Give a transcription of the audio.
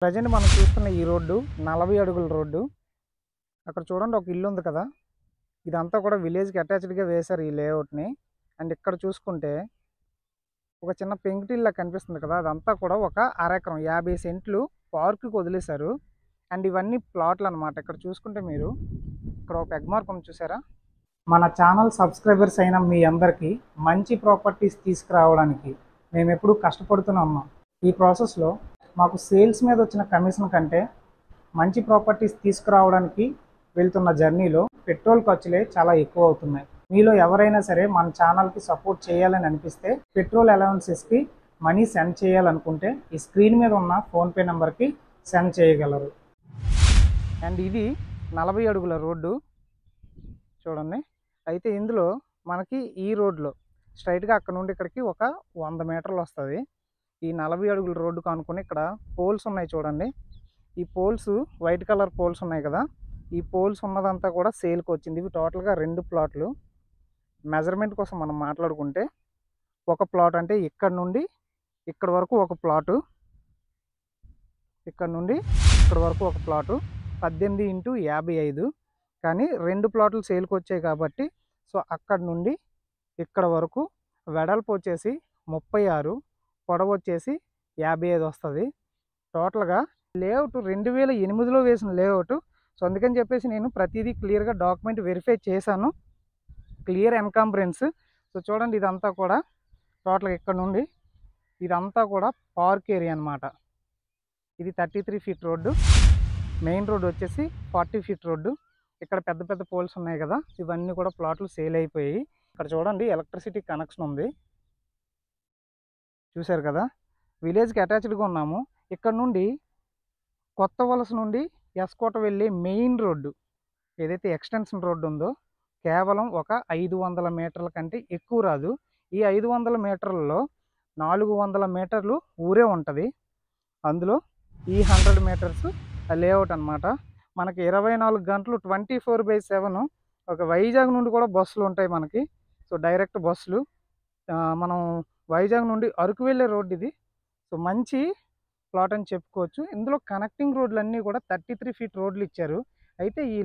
Present మనం చూస్తున్న ఈ రోడ్డు 40 అడుగుల రోడ్డు. అక్కడ చూడండి ఒక ఇల్లు ఉంది కదా! ఇదంతా కూడా విలేజ్‌కి అటాచ్డ్‌గా వేశారు ఈ లేఅవుట్‌ని. అండ్ ఇక్కడ చూసుకుంటే ఒక చిన్న పెంకుటిల్లా కనిపిస్తుంది కదా! అదంతా కూడా ఒక అరెకరం 50 సెంట్లు పార్క్‌కి వదిలేశారు. అండ్ ఇవన్నీ ప్లాట్‌లనమాట. ఇక్కడ చూసుకుంటే మీరు ఇక్కడ ఒక పెగ్ మార్క్ ఉంది చూసారా? మన ఛానల్ సబ్స్క్రైబర్స్ అయిన మీ అందరికీ మంచి ప్రాపర్టీస్ తీసుకురావడానికి మేమెప్పుడూ కష్టపడుతూనే ఉన్నాం. ఈ ప్రాసెస్‌లో మాకు సేల్స్ మీద వచ్చిన కమిషన్ కంటే మంచి ప్రాపర్టీస్ తీసుకురావడానికి వెళ్తున్న జర్నీలో పెట్రోల్ ఖర్చులే చాలా ఎక్కువ అవుతున్నాయి. మీలో ఎవరైనా సరే మన ఛానల్కి సపోర్ట్ చేయాలని అనిపిస్తే పెట్రోల్ అలవెన్సెస్కి మనీ సెండ్ చేయాలనుకుంటే ఈ స్క్రీన్ మీద ఉన్న ఫోన్పే నెంబర్కి సెండ్ చేయగలరు. అండ్ ఇది 40 అడుగుల రోడ్డు చూడండి. అయితే ఇందులో మనకి ఈ రోడ్లో స్ట్రైట్గా అక్కడ నుండి ఇక్కడికి ఒక 100 మీటర్లు వస్తుంది. ఈ 40 అడుగుల రోడ్డు కానుకొని ఇక్కడ పోల్స్ ఉన్నాయి చూడండి. ఈ పోల్స్ వైట్ కలర్ పోల్స్ ఉన్నాయి కదా! ఈ పోల్స్ ఉన్నదంతా కూడా సేల్కి వచ్చింది. ఇవి టోటల్గా 2 ప్లాట్లు. మెజర్మెంట్ కోసం మనం మాట్లాడుకుంటే ఒక ప్లాట్ అంటే ఇక్కడ నుండి ఇక్కడ వరకు ఒక ప్లాటు, ఇక్కడ నుండి ఇక్కడ వరకు ఒక ప్లాటు 18x55. కానీ 2 ప్లాట్లు సేల్కి వచ్చాయి కాబట్టి సో అక్కడ నుండి ఇక్కడ వరకు వెడల్పు వచ్చేసి 36, పొడవు వచ్చేసి 55 వస్తుంది. టోటల్గా లేఅవుట్ 2008లో వేసిన లేఅవుట్. సో అందుకని చెప్పేసి నేను ప్రతిదీ క్లియర్గా డాక్యుమెంట్ వెరిఫై చేశాను. Clear encumbrance. సో చూడండి ఇదంతా కూడా టోటల్గా ఇక్కడ నుండి ఇదంతా కూడా పార్క్ ఏరియా అనమాట. ఇది 33 ఫీట్ రోడ్డు. మెయిన్ రోడ్డు వచ్చేసి 40 ఫీట్ రోడ్డు. ఇక్కడ పెద్ద పెద్ద పోల్స్ ఉన్నాయి కదా! ఇవన్నీ కూడా ప్లాట్లు సేల్ అయిపోయాయి. ఇక్కడ చూడండి ఎలక్ట్రిసిటీ కనెక్షన్ ఉంది. చూశారు కదా! విలేజ్కి అటాచ్డ్గా ఉన్నాము. ఇక్కడ నుండి కొత్త వలస నుండి ఎస్కోట వెళ్ళే మెయిన్ రోడ్డు ఏదైతే ఎక్స్టెన్షన్ రోడ్డు ఉందో కేవలం ఒక 500 మీటర్ల కంటే ఎక్కువ రాదు. ఈ 500 మీటర్లలో 400 మీటర్లు ఊరే ఉంటుంది. అందులో ఈ 100 మీటర్స్ లేఅవుట్ అనమాట. మనకి 24 గంటలు 24/7 ఒక వైజాగ్ నుండి కూడా బస్సులు ఉంటాయి మనకి. సో డైరెక్ట్ బస్సులు మనం వైజాగ్ నుండి అరకు వెళ్ళే రోడ్డు ఇది. సో మంచి ప్లాట్ అని చెప్పుకోవచ్చు. ఇందులో కనెక్టింగ్ రోడ్లన్నీ కూడా 33 ఫీట్ రోడ్లు ఇచ్చారు. అయితే ఈ